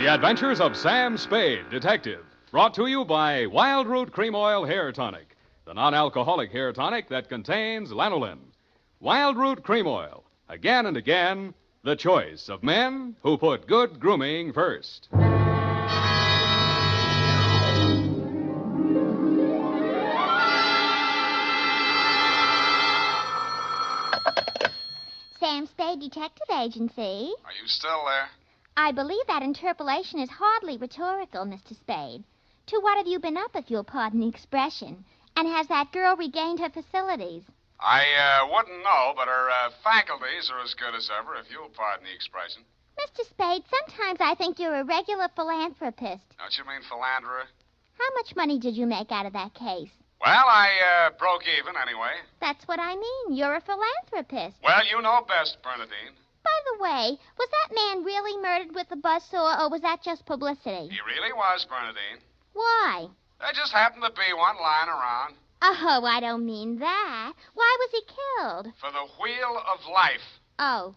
The Adventures of Sam Spade, Detective. Brought to you by Wild Root Cream Oil Hair Tonic, the non-alcoholic hair tonic that contains lanolin. Wild Root Cream Oil. Again and again, the choice of men who put good grooming first. Sam Spade Detective Agency. Are you still there? I believe that interpolation is hardly rhetorical, Mr. Spade. To what have you been up, if you'll pardon the expression? And has that girl regained her facilities? I wouldn't know, but her faculties are as good as ever, if you'll pardon the expression. Mr. Spade, sometimes I think you're a regular philanthropist. Don't you mean philanderer? How much money did you make out of that case? Well, I broke even anyway. That's what I mean. You're a philanthropist. Well, you know best, Bernadine. By the way, was that man really murdered with the buzzsaw, or was that just publicity? He really was, Bernadine. Why? There just happened to be one lying around. Oh, I don't mean that. Why was he killed? For the wheel of life. Oh,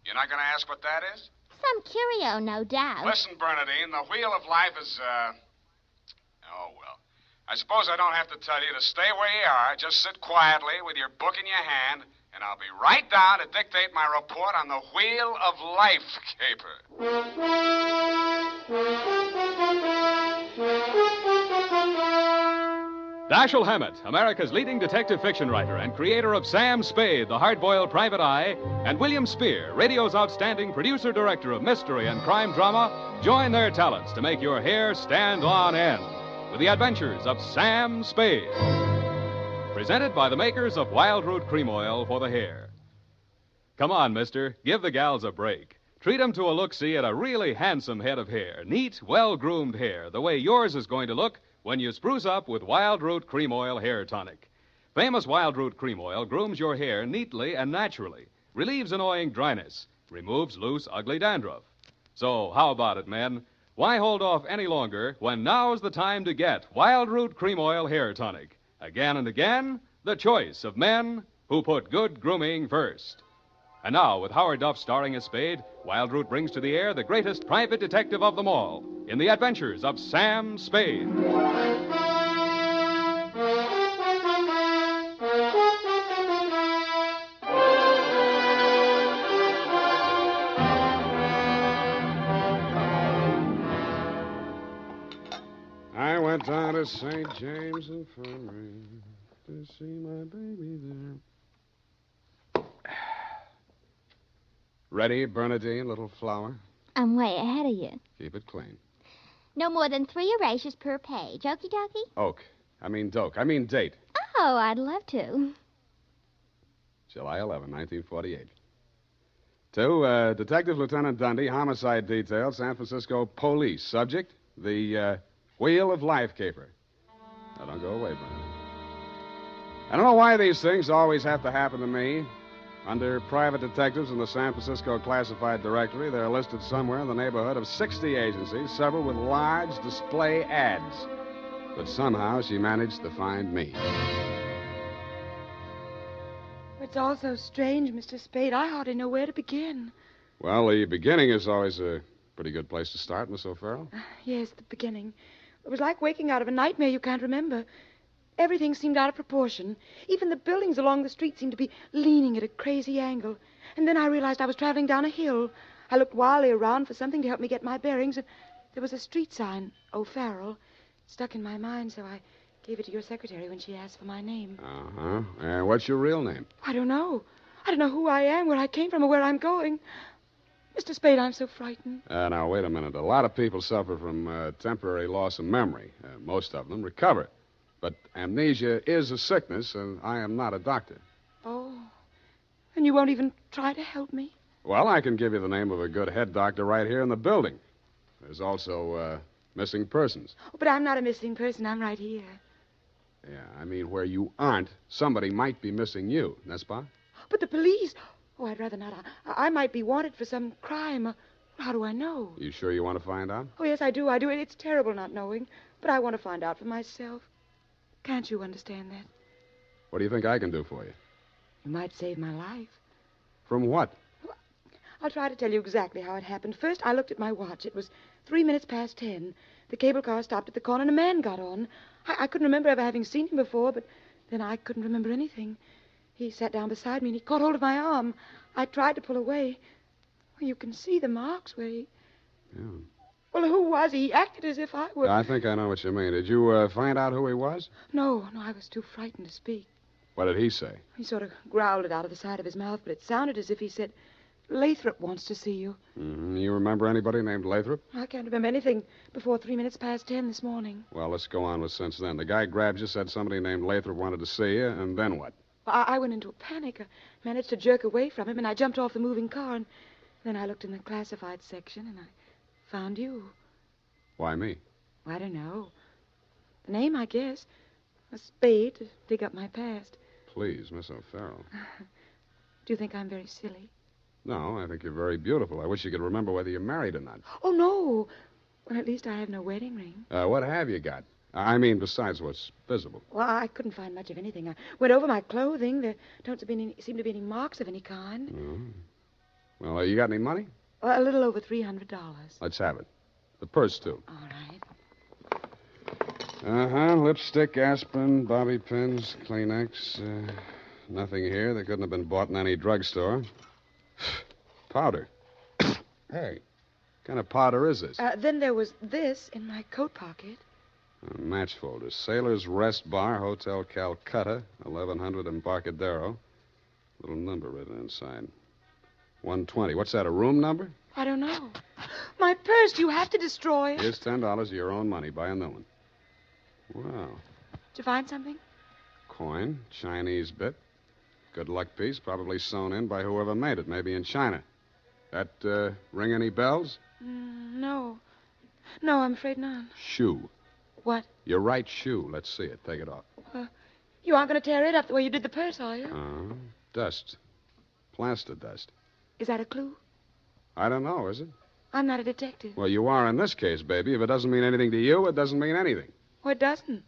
You're not going to ask what that is? some curio, no doubt. Listen, Bernadine, the wheel of life is, Oh, well. I suppose I don't have to tell you to stay where you are. Just sit quietly with your book in your hand, and I'll be right down to dictate my report on the wheel of life caper. Dashiell Hammett, America's leading detective fiction writer and creator of Sam Spade, the hard-boiled private eye, and William Spear, radio's outstanding producer-director of mystery and crime drama, join their talents to make your hair stand on end with the adventures of Sam Spade. Presented by the makers of Wild Root Cream Oil for the hair. Come on, mister, give the gals a break. Treat 'em to a look-see at a really handsome head of hair. Neat, well-groomed hair, the way yours is going to look when you spruce up with Wild Root Cream Oil Hair Tonic. Famous Wild Root Cream Oil grooms your hair neatly and naturally, relieves annoying dryness, removes loose, ugly dandruff. So, how about it, men? Why hold off any longer when now's the time to get Wild Root Cream Oil Hair Tonic? Again and again, the choice of men who put good grooming first. And now, with Howard Duff starring as Spade, Wild Root brings to the air the greatest private detective of them all in the adventures of Sam Spade. I went down to St. James Infirmary to see my baby there. Ready, Bernadine, little flower? I'm way ahead of you. Keep it clean. No more than 3 erasures per page. Okie dokie? Doke. I mean date. Oh, I'd love to. July 11, 1948. To Detective Lieutenant Dundee, Homicide Detail, San Francisco Police. Subject, the Wheel of Life caper. Now, don't go away, Bernadine. I don't know why these things always have to happen to me. Under private detectives in the San Francisco Classified Directory, they're listed somewhere in the neighborhood of 60 agencies, several with large display ads. But somehow she managed to find me. It's all so strange, Mr. Spade. I hardly know where to begin. Well, the beginning is always a pretty good place to start, Miss O'Farrell. Yes, the beginning. It was like waking out of a nightmare you can't remember. Everything seemed out of proportion. Even the buildings along the street seemed to be leaning at a crazy angle. And then I realized I was traveling down a hill. I looked wildly around for something to help me get my bearings, and there was a street sign, O'Farrell. It stuck in my mind, so I gave it to your secretary when she asked for my name. Uh-huh. What's your real name? I don't know. I don't know who I am, where I came from, or where I'm going. Mr. Spade, I'm so frightened. Now, wait a minute. A lot of people suffer from temporary loss of memory. Most of them recover. But amnesia is a sickness, and I am not a doctor. Oh, and you won't even try to help me? Well, I can give you the name of a good head doctor right here in the building. There's also missing persons. Oh, but I'm not a missing person. I'm right here. Yeah, I mean, where you aren't, somebody might be missing you, n'est-ce pas? But the police... Oh, I'd rather not. I might be wanted for some crime. How do I know? You sure you want to find out? Oh, yes, I do. It's terrible not knowing. But I want to find out for myself. Can't you understand that? What do you think I can do for you? You might save my life. From what? I'll try to tell you exactly how it happened. First, I looked at my watch. It was 3 minutes past 10. The cable car stopped at the corner and a man got on. I couldn't remember ever having seen him before, but then I couldn't remember anything. He sat down beside me and he caught hold of my arm. I tried to pull away. Well, you can see the marks where he... Yeah. Well, who was he? He acted as if I were... I think I know what you mean. Did you find out who he was? No, I was too frightened to speak. What did he say? He sort of growled it out of the side of his mouth, but it sounded as if he said, Lathrop wants to see you. Mm-hmm. You remember anybody named Lathrop? I can't remember anything before 3 minutes past 10 this morning. Well, let's go on with since then. The guy grabbed you, said somebody named Lathrop wanted to see you, and then what? I went into a panic. I managed to jerk away from him, and I jumped off the moving car, and then I looked in the classified section, and I found you. Why me? I don't know. The name, I guess. A Spade to dig up my past. Please, Miss O'Farrell. Do you think I'm very silly? No, I think you're very beautiful. I wish you could remember whether you're married or not. Oh, no. Well, at least I have no wedding ring. What have you got? I mean, besides what's visible. Well, I couldn't find much of anything. I went over my clothing. There don't seem to be any marks of any kind. Oh. Well, you got any money? Well, a little over $300. Let's have it. The purse, too. All right. Uh-huh. Lipstick, aspirin, bobby pins, Kleenex. Nothing here. They couldn't have been bought in any drugstore. Powder. Hey, what kind of powder is this? Then there was this in my coat pocket. Match folder. Sailor's Rest Bar, Hotel Calcutta, 1100 Embarcadero. Little number written inside. 120. What's that, a room number? I don't know. My purse, you have to destroy it. Here's $10 of your own money. Buy a new one. Wow. Did you find something? Coin, Chinese bit. Good luck piece, probably sewn in by whoever made it, maybe in China. That ring any bells? No. No, I'm afraid not. Shoe. What? Your right shoe. Let's see it. Take it off. You aren't going to tear it up the way you did the purse, are you? Dust. Plaster dust. Is that a clue? I don't know, is it? I'm not a detective. Well, you are in this case, baby. If it doesn't mean anything to you, it doesn't mean anything. Oh, it doesn't.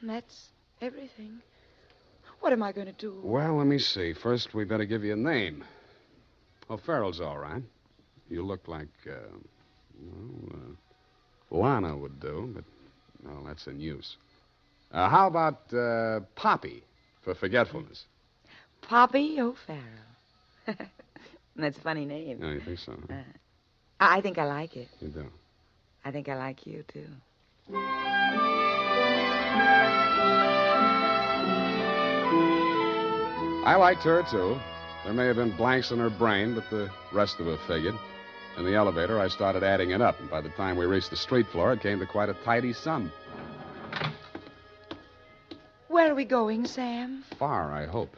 And that's everything. What am I going to do? Well, let me see. First, we better give you a name. O'Farrell's all right. You look like, Lana would do, but, well, that's in use. How about Poppy for forgetfulness? Poppy O'Farrell. That's a funny name. No, you think so? Huh? I think I like it. You do? I think I like you, too. I liked her, too. There may have been blanks in her brain, but the rest of it figured. In the elevator, I started adding it up, and by the time we reached the street floor, it came to quite a tidy sum. Where are we going, Sam? Far, I hope.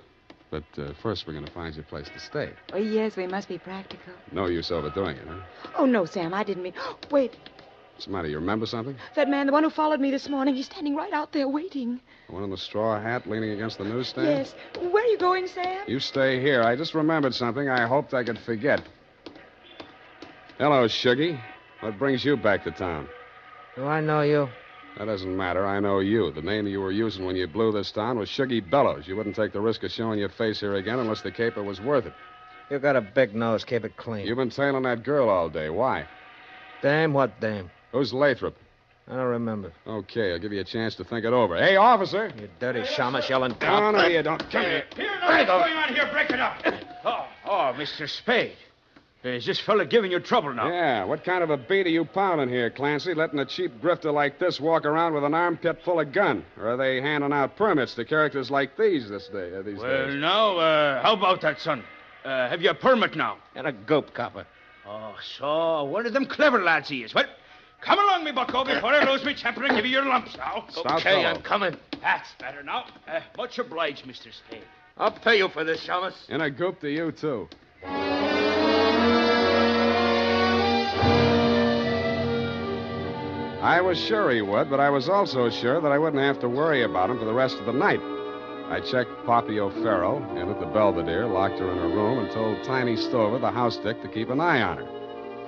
But first, we're going to find you a place to stay. Oh, yes, we must be practical. No use overdoing it, huh? Oh, no, Sam, I didn't mean... Wait. What's the matter? You remember something? That man, the one who followed me this morning, he's standing right out there waiting. The one in the straw hat leaning against the newsstand? Yes. Where are you going, Sam? You stay here. I just remembered something I hoped I could forget. Hello, Shuggy. What brings you back to town? Do I know you? That doesn't matter. I know you. The name you were using when you blew this town was Shuggy Bellows. You wouldn't take the risk of showing your face here again unless the caper was worth it. You got a big nose. Keep it clean. You've been tailing that girl all day. Why? Dame? What dame? Who's Lathrop? I don't remember. Okay, I'll give you a chance to think it over. Hey, officer! You dirty shamus yelling. No, you don't. Come here. What's going on here? Break it up. Oh, Mr. Spade. Is this fella giving you trouble now? Yeah, what kind of a beat are you pounding here, Clancy? Letting a cheap grifter like this walk around with an armpit full of gun? Or are they handing out permits to characters like these these days? Now, how about that, son? Have you a permit now? And a goop copper. Oh, so one of them clever lads he is. Well, come along, me bucko, before I lose me temper and give you your lumps now. Stout Okay, fellow. I'm coming. That's better now. Much obliged, Mr. Spade. I'll pay you for this, shamus. And a goop to you, too. I was sure he would, but I was also sure that I wouldn't have to worry about him for the rest of the night. I checked Poppy O'Farrell in at the Belvedere, locked her in her room, and told Tiny Stover, the house dick, to keep an eye on her.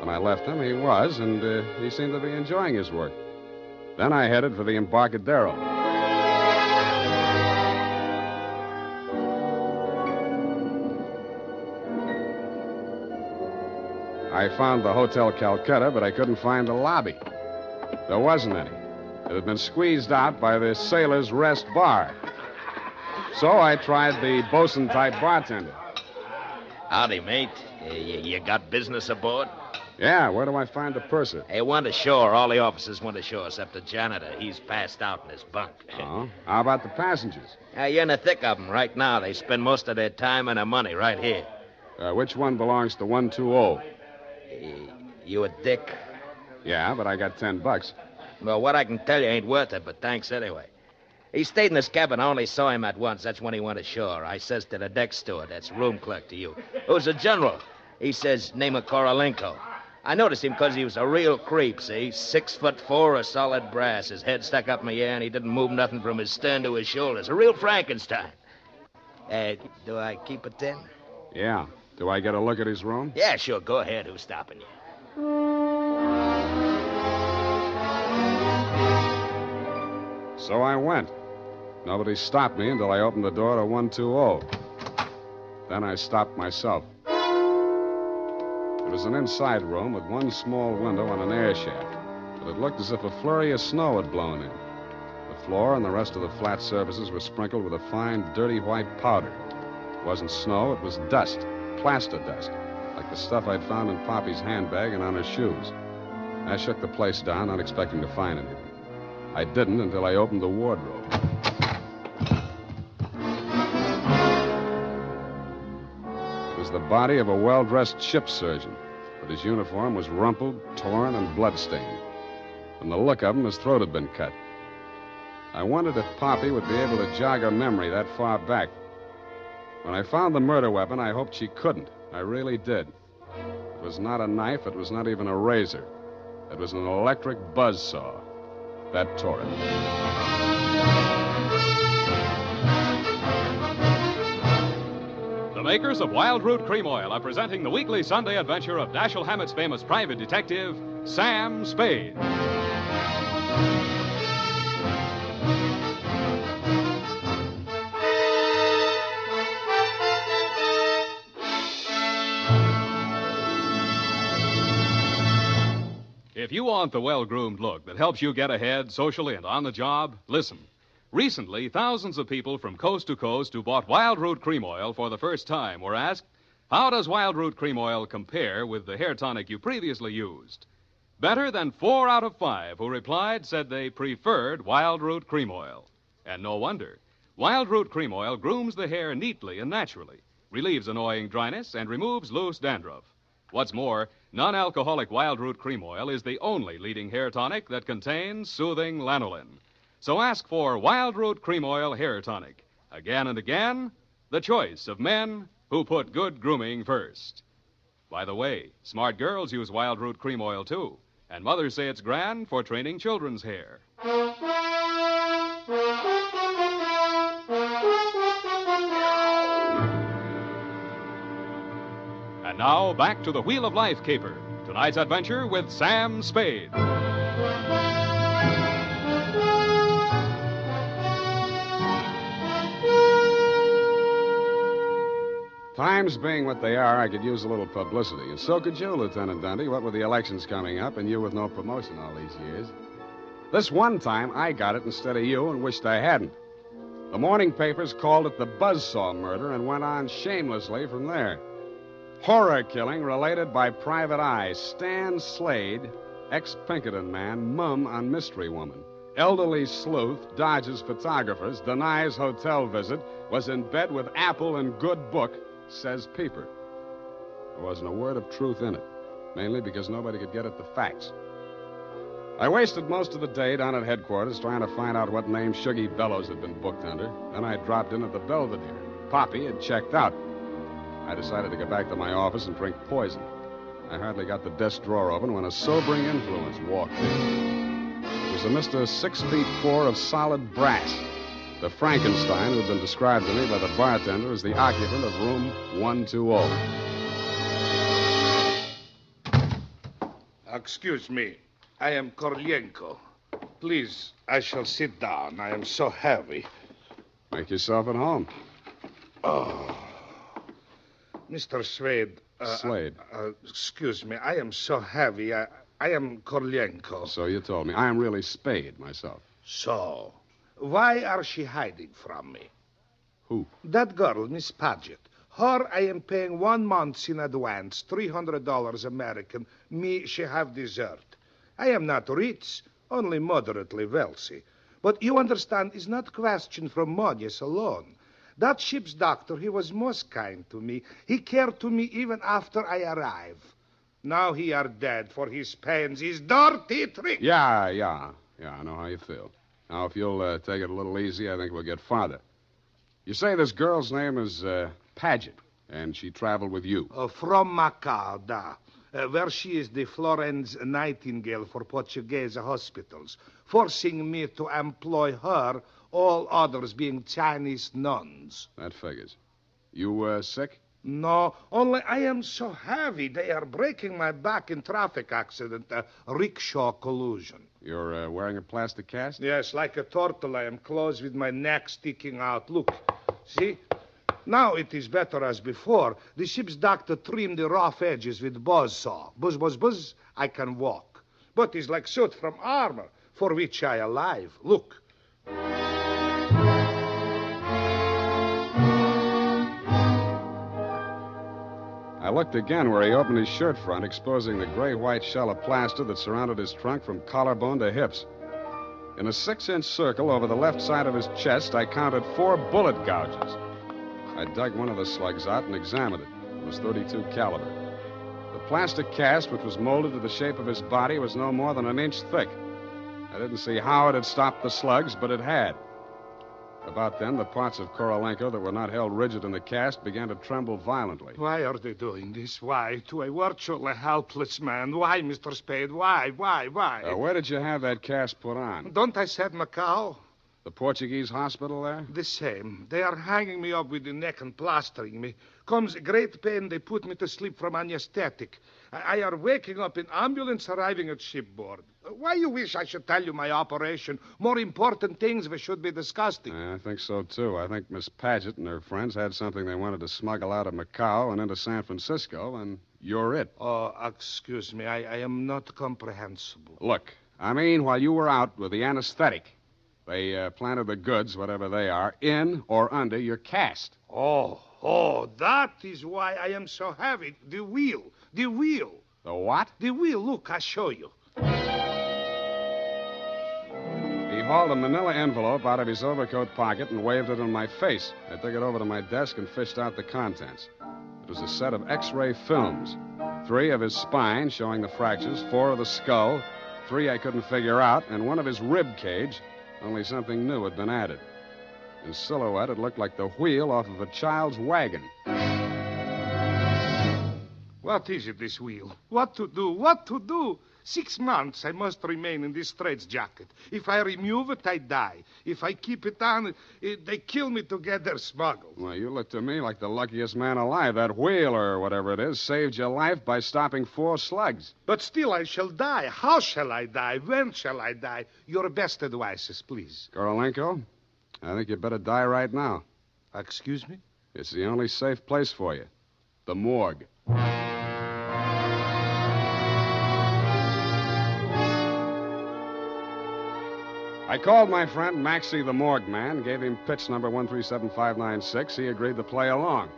When I left him, he was, and he seemed to be enjoying his work. Then I headed for the Embarcadero. I found the Hotel Calcutta, but I couldn't find the lobby. There wasn't any. It had been squeezed out by the Sailor's Rest Bar. So I tried the bosun-type bartender. Howdy, mate. You got business aboard? Yeah, where do I find the purser? Hey, went ashore. All the officers went ashore except the janitor. He's passed out in his bunk. Oh? How about the passengers? You're in the thick of them right now. They spend most of their time and their money right here. Which one belongs to 120? You a dick? Yeah, but I got $10. Well, what I can tell you ain't worth it, but thanks anyway. He stayed in his cabin. I only saw him at once. That's when he went ashore. I says to the deck steward, that's room clerk to you, who's a general. He says, name of Korolenko. I noticed him because he was a real creep, see? 6'4", of solid brass. His head stuck up in the air, and he didn't move nothing from his stern to his shoulders. A real Frankenstein. Do I keep it then? Yeah. Do I get a look at his room? Yeah, sure. Go ahead. Who's stopping you? So I went. Nobody stopped me until I opened the door to 120. Then I stopped myself. It was an inside room with one small window and an air shaft, but it looked as if a flurry of snow had blown in. The floor and the rest of the flat surfaces were sprinkled with a fine, dirty white powder. It wasn't snow, it was dust, plaster dust, like the stuff I'd found in Poppy's handbag and on her shoes. I shook the place down, not expecting to find anything. I didn't until I opened the wardrobe. It was the body of a well-dressed ship surgeon, but his uniform was rumpled, torn, and bloodstained. From the look of him, his throat had been cut. I wondered if Poppy would be able to jog her memory that far back. When I found the murder weapon, I hoped she couldn't. I really did. It was not a knife. It was not even a razor. It was an electric buzzsaw. That tore it. The makers of Wild Root Cream Oil are presenting the weekly Sunday adventure of Dashiell Hammett's famous private detective, Sam Spade. If you want the well-groomed look that helps you get ahead socially and on the job, listen. Recently, thousands of people from coast to coast who bought Wild Root Cream Oil for the first time were asked, how does Wild Root Cream Oil compare with the hair tonic you previously used? Better than 4 out of 5 who replied said they preferred Wild Root Cream Oil. And no wonder. Wild Root Cream Oil grooms the hair neatly and naturally, relieves annoying dryness, and removes loose dandruff. What's more, non-alcoholic Wild Root Cream Oil is the only leading hair tonic that contains soothing lanolin. So ask for Wild Root Cream Oil Hair Tonic. Again and again, the choice of men who put good grooming first. By the way, smart girls use Wild Root Cream Oil, too. And mothers say it's grand for training children's hair. And now, back to the Wheel of Life caper. Tonight's adventure with Sam Spade. Times being what they are, I could use a little publicity. And so could you, Lieutenant Dundee, what with the elections coming up and you with no promotion all these years. This one time, I got it instead of you and wished I hadn't. The morning papers called it the Buzzsaw murder and went on shamelessly from there. Horror killing related by Private Eye. Stan Slade, ex-Pinkerton man, mum on mystery woman. Elderly sleuth, dodges photographers, denies hotel visit, was in bed with Apple and good book, says Peeper. There wasn't a word of truth in it, mainly because nobody could get at the facts. I wasted most of the day down at headquarters trying to find out what name Shuggy Bellows had been booked under. Then I dropped in at the Belvedere. Poppy had checked out. I decided to go back to my office and drink poison. I hardly got the desk drawer open when a sobering influence walked in. It was a Mr. 6'4" of solid brass. The Frankenstein who had been described to me by the bartender as the occupant of room 120. Excuse me. I am Korolenko. Please, I shall sit down. I am so heavy. Make yourself at home. Oh. Mr. Spade. Slade. Excuse me. I am so heavy. I am Korlenko. So you told me. I am really Spade myself. So, why are she hiding from me? Who? That girl, Miss Paget. Her I am paying 1 month in advance, $300 American. Me, she have dessert. I am not rich, only moderately wealthy. But you understand, it's not question from monies alone. That ship's doctor, he was most kind to me. He cared to me even after I arrive. Now he are dead for his pains, his dirty trick. Yeah, I know how you feel. Now, if you'll take it a little easy, I think we'll get farther. You say this girl's name is Paget, and she traveled with you. From Macau, where she is the Florence Nightingale for Portuguese hospitals, forcing me to employ her, all others being Chinese nuns. That figures. You sick? No, only I am so heavy. They are breaking my back in traffic accident, a rickshaw collision. You're wearing a plastic cast? Yes, like a turtle, I am closed with my neck sticking out. Look, see? Now it is better as before. The ship's doctor trimmed the rough edges with buzzsaw. Buzz, buzz, buzz, I can walk. But it's like suit from armor, for which I alive. Look. I looked again where he opened his shirt front, exposing the gray-white shell of plaster that surrounded his trunk from collarbone to hips. In a 6-inch circle over the left side of his chest, I counted 4 bullet gouges. I dug one of the slugs out and examined it. It was .32 caliber. The plastic cast, which was molded to the shape of his body, was no more than 1 inch thick. I didn't see how it had stopped the slugs, but it had. About then, the parts of Korolenko that were not held rigid in the cast began to tremble violently. Why are they doing this? Why? To a virtually helpless man. Why, Mr. Spade? Why? Where did you have that cast put on? Don't I said Macau? The Portuguese hospital there? The same. They are hanging me up with the neck and plastering me. Comes great pain, they put me to sleep from anesthetic. I are waking up in ambulance arriving at shipboard. Why you wish I should tell you my operation? More important things we should be discussing. I think so, too. I think Miss Paget and her friends had something they wanted to smuggle out of Macau and into San Francisco, and you're it. Oh, excuse me. I am not comprehensible. Look, I mean, while you were out with the anesthetic, they planted the goods, whatever they are, in or under your cast. Oh, that is why I am so heavy. The wheel. The what? The wheel. Look, I'll show you. He hauled a manila envelope out of his overcoat pocket and waved it in my face. I took it over to my desk and fished out the contents. It was a set of X-ray films. 3 of his spine, showing the fractures, 4 of the skull, 3 I couldn't figure out, and 1 of his rib cage, only something new had been added. In silhouette, it looked like the wheel off of a child's wagon. What is it, this wheel? What to do? 6 months I must remain in this straitjacket. If I remove it, I die. If I keep it on, they kill me to get their smuggled. Well, you look to me like the luckiest man alive. That wheel, or whatever it is, saved your life by stopping 4 slugs. But still, I shall die. How shall I die? When shall I die? Your best advices, please. Korolenko, I think you better die right now. Excuse me? It's the only safe place for you. The morgue. I called my friend Maxie the morgue man, gave him pitch number 137596. He agreed to play along.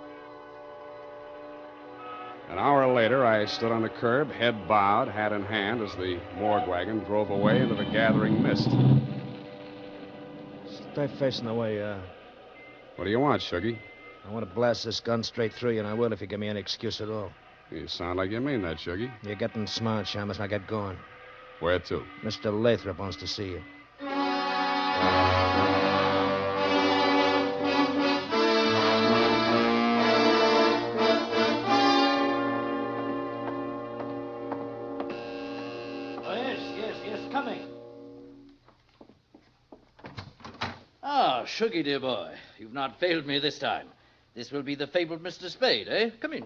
An hour later, I stood on the curb, head bowed, hat in hand, as the morgue wagon drove away into the gathering mist. Stay facing the way, What do you want, Shuggy? I want to blast this gun straight through you, and I will if you give me any excuse at all. You sound like you mean that, Shuggy. You're getting smart, Shamus. Now get going. Where to? Mr. Lathrop wants to see you. Shuggy, dear boy, you've not failed me this time. This will be the fabled Mr. Spade, eh? Come in.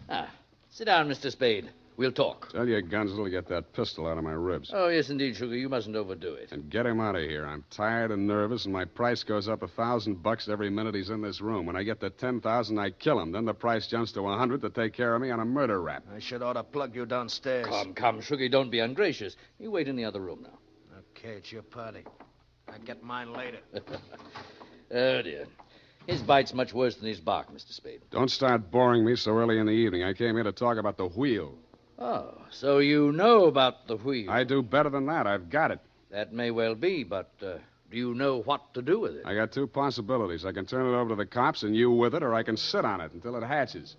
Ah, sit down, Mr. Spade. We'll talk. Tell your Gunsel to get that pistol out of my ribs. Oh, yes, indeed, Sugar. You mustn't overdo it. And get him out of here. I'm tired and nervous, and my price goes up $1,000 every minute he's in this room. When I get to 10,000, I kill him. Then the price jumps to 100 to take care of me on a murder rap. I should ought to plug you downstairs. Come, Sugar. Don't be ungracious. You wait in the other room now. Okay, it's your party. I get mine later. Oh, dear. His bite's much worse than his bark, Mr. Spade. Don't start boring me so early in the evening. I came here to talk about the wheel. Oh, so you know about the wheel. I do better than that. I've got it. That may well be, but do you know what to do with it? I got two possibilities. I can turn it over to the cops and you with it, or I can sit on it until it hatches.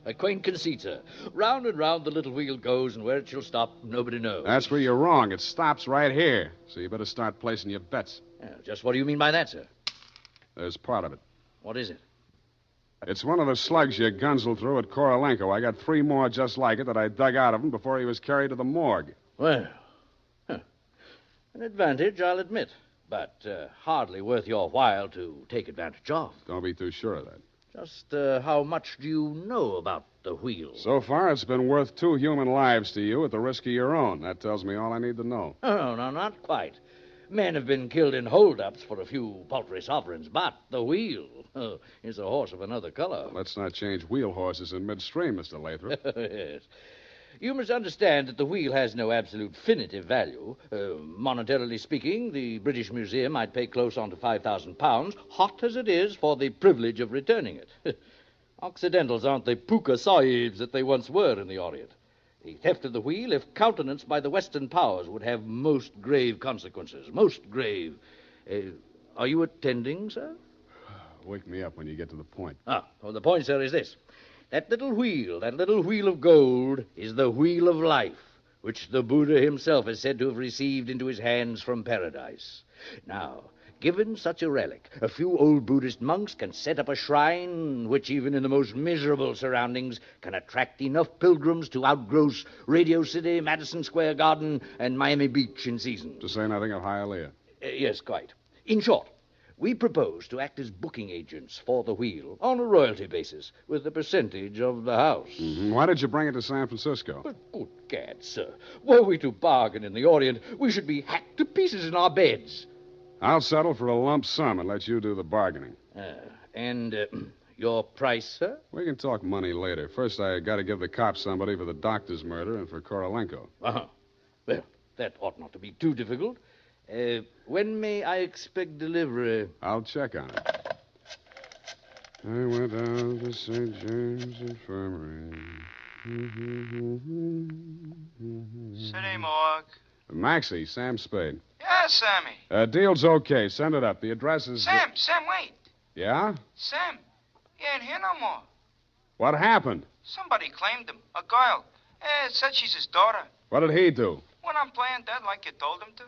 A quaint conceit, sir. Round and round the little wheel goes, and where it shall stop, nobody knows. That's where you're wrong. It stops right here. So you better start placing your bets. Just what do you mean by that, sir? There's part of it. What is it? It's one of the slugs your Gunsel threw at Korolenko. I got 3 more just like it that I dug out of him before he was carried to the morgue. Well, an advantage, I'll admit, but hardly worth your while to take advantage of. Don't be too sure of that. Just how much do you know about the wheel? So far, it's been worth 2 human lives to you at the risk of your own. That tells me all I need to know. Oh, no, not quite. Men have been killed in hold-ups for a few paltry sovereigns, but the wheel is a horse of another color. Let's not change wheel horses in midstream, Mr. Lathrop. Yes. You must understand that the wheel has no absolute finitive value. Monetarily speaking, the British Museum might pay close on to £5,000, hot as it is, for the privilege of returning it. Occidentals aren't the puka sahibs that they once were in the Orient. The theft of the wheel, if countenanced by the Western powers, would have most grave consequences. Most grave. Are you attending, sir? Wake me up when you get to the point. Well, the point, sir, is this. That little wheel of gold, is the wheel of life, which the Buddha himself is said to have received into his hands from paradise. Now, given such a relic, a few old Buddhist monks can set up a shrine which, even in the most miserable surroundings, can attract enough pilgrims to outgross Radio City, Madison Square Garden, and Miami Beach in season. To say nothing of Hialeah. Yes, quite. In short, we propose to act as booking agents for the wheel on a royalty basis with a percentage of the house. Mm-hmm. Why did you bring it to San Francisco? But good gad, sir. Were we to bargain in the Orient, we should be hacked to pieces in our beds. I'll settle for a lump sum and let you do the bargaining. And your price, sir? We can talk money later. First, I got to give the cops somebody for the doctor's murder and for Korolenko. Uh-huh. Well, that ought not to be too difficult. When may I expect delivery? I'll check on it. I went down to St. James Infirmary. City morgue. Maxie, Sam Spade. Yeah, Sammy. Deal's okay. Send it up. The address is... Sam, wait. Yeah? Sam, he ain't here no more. What happened? Somebody claimed him. A girl. Said she's his daughter. What did he do? Went on playing dead like you told him to.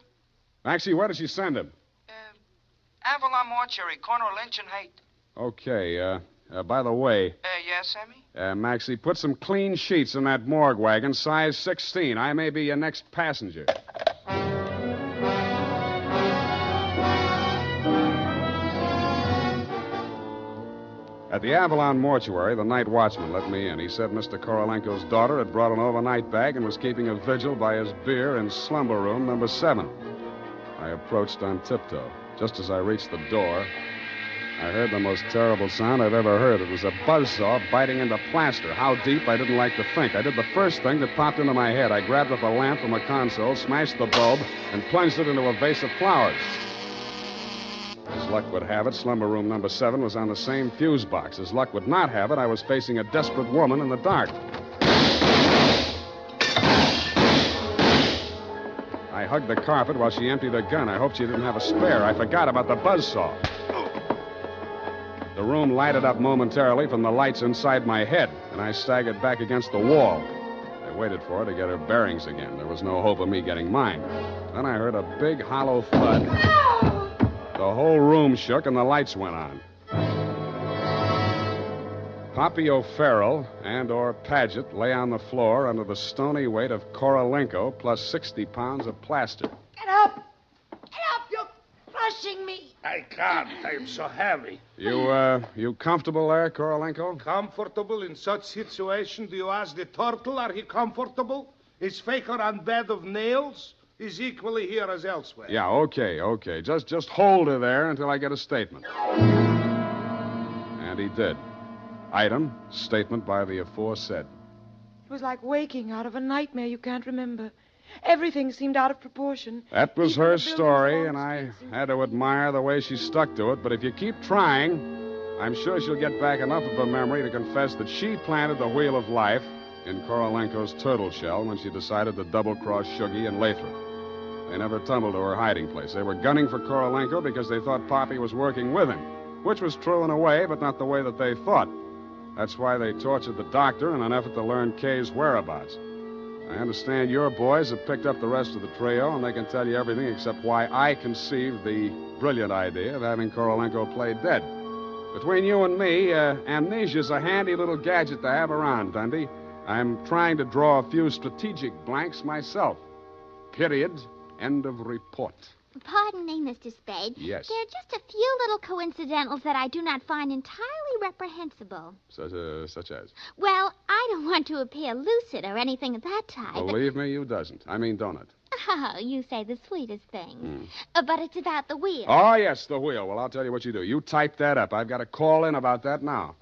Maxie, where did she send him? Avalon Mortuary, corner of Lynch and Haight. Okay, by the way... Yeah, Sammy? Maxie, put some clean sheets in that morgue wagon, size 16. I may be your next passenger. At the Avalon Mortuary, the night watchman let me in. He said Mr. Korolenko's daughter had brought an overnight bag and was keeping a vigil by his beer in slumber room number 7. I approached on tiptoe. Just as I reached the door, I heard the most terrible sound I've ever heard. It was a buzzsaw biting into plaster. How deep, I didn't like to think. I did the first thing that popped into my head. I grabbed up a lamp from a console, smashed the bulb, and plunged it into a vase of flowers. As luck would have it, slumber room number 7 was on the same fuse box. As luck would not have it, I was facing a desperate woman in the dark. I hugged the carpet while she emptied her gun. I hoped she didn't have a spare. I forgot about the buzzsaw. The room lighted up momentarily from the lights inside my head, and I staggered back against the wall. I waited for her to get her bearings again. There was no hope of me getting mine. Then I heard a big, hollow thud. The whole room shook, and the lights went on. Poppy O'Farrell and/or Paget lay on the floor under the stony weight of Korolenko plus 60 pounds of plaster. Get up! Get up! You're crushing me! I can't. I am so heavy. You comfortable there, Korolenko? Comfortable in such situation? Do you ask the turtle, are he comfortable? Is Faker on bed of nails? He's equally here as elsewhere. Yeah, okay. Just hold her there until I get a statement. And he did. Item, statement by the aforesaid. It was like waking out of a nightmare you can't remember. Everything seemed out of proportion. That was Even her the buildings story, along and the I streets had to admire the way she stuck to it. But if you keep trying, I'm sure she'll get back enough of her memory to confess that she planted the wheel of life in Korolenko's turtle shell when she decided to double-cross Shuggy and Lathrop. They never tumbled to her hiding place. They were gunning for Korolenko because they thought Poppy was working with him, which was true in a way, but not the way that they thought. That's why they tortured the doctor in an effort to learn Kay's whereabouts. I understand your boys have picked up the rest of the trio, and they can tell you everything except why I conceived the brilliant idea of having Korolenko play dead. Between you and me, amnesia's a handy little gadget to have around, Dundee. I'm trying to draw a few strategic blanks myself. Period. End of report. Pardon me, Mr. Spade. Yes. There are just a few little coincidentals that I do not find entirely reprehensible. Such as? Well, I don't want to appear lucid or anything of that type. Believe me, you doesn't. I mean, don't it? Oh, you say the sweetest things. But it's about the wheel. Oh, yes, the wheel. Well, I'll tell you what you do. You type that up. I've got a call in about that now.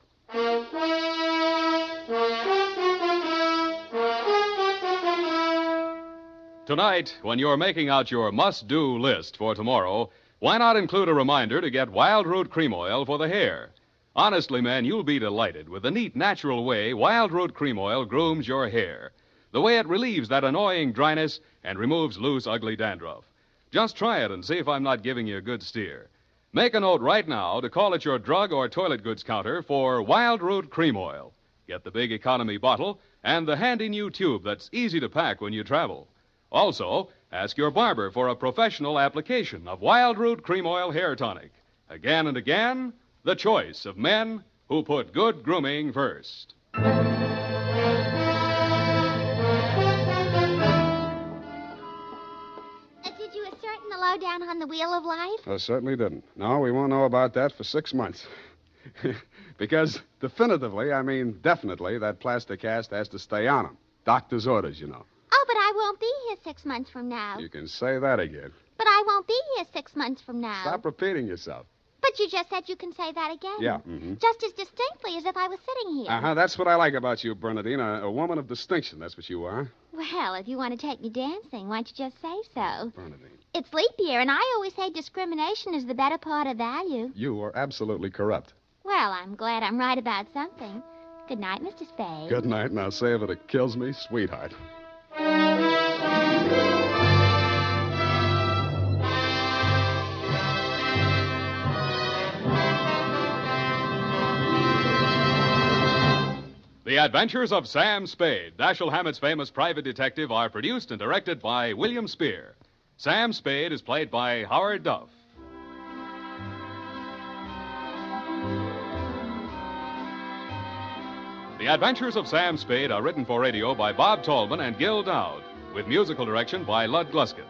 Tonight, when you're making out your must-do list for tomorrow, why not include a reminder to get Wild Root Cream Oil for the hair? Honestly, men, you'll be delighted with the neat, natural way Wild Root Cream Oil grooms your hair. The way it relieves that annoying dryness and removes loose, ugly dandruff. Just try it and see if I'm not giving you a good steer. Make a note right now to call at your drug or toilet goods counter for Wild Root Cream Oil. Get the big economy bottle and the handy new tube that's easy to pack when you travel. Also, ask your barber for a professional application of Wild Root Cream Oil Hair Tonic. Again and again, the choice of men who put good grooming first. Did you ascertain the lowdown on the Wheel of Life? I certainly didn't. No, we won't know about that for 6 months. Because definitely, that plastic cast has to stay on him. Doctor's orders, you know. Oh, but I won't be here 6 months from now. You can say that again. But I won't be here 6 months from now. Stop repeating yourself. But you just said you can say that again. Yeah. Just as distinctly as if I was sitting here. Uh-huh. That's what I like about you, Bernadine. A woman of distinction. That's what you are. Well, if you want to take me dancing, why don't you just say so? Bernadine. It's leap year, and I always say discrimination is the better part of value. You are absolutely corrupt. Well, I'm glad I'm right about something. Good night, Mr. Spade. Good night, and I'll say if it kills me, sweetheart. The Adventures of Sam Spade, Dashiell Hammett's famous private detective, are produced and directed by William Spear. Sam Spade is played by Howard Duff. The Adventures of Sam Spade are written for radio by Bob Tallman and Gil Dowd, with musical direction by Lud Gluskin.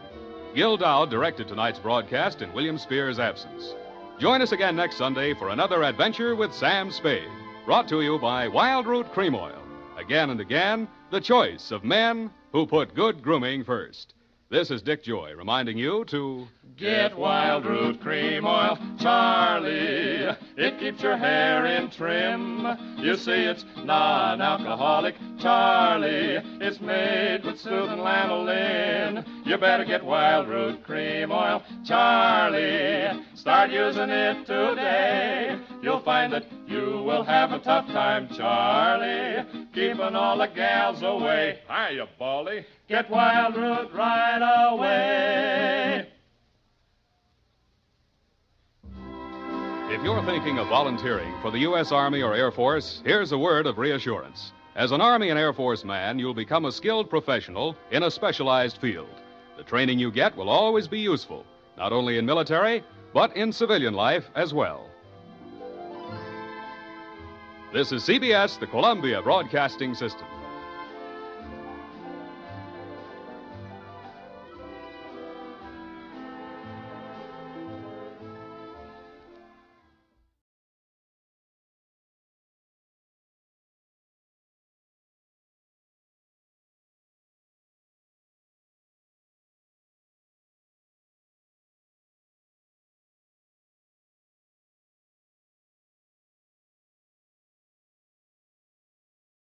Gil Dowd directed tonight's broadcast in William Spear's absence. Join us again next Sunday for another adventure with Sam Spade. Brought to you by Wild Root Cream Oil. Again and again, the choice of men who put good grooming first. This is Dick Joy reminding you to get Wild Root Cream Oil, Charlie. It keeps your hair in trim. You see, it's non-alcoholic, Charlie. It's made with soothing lanolin. You better get Wild Root Cream Oil, Charlie. Start using it today. You'll find that you will have a tough time, Charlie, keeping all the gals away. Hiya, Baldy. Get Wild Root right away. If you're thinking of volunteering for the U.S. Army or Air Force, here's a word of reassurance. As an Army and Air Force man, you'll become a skilled professional in a specialized field. The training you get will always be useful, not only in military, but in civilian life as well. This is CBS, the Columbia Broadcasting System.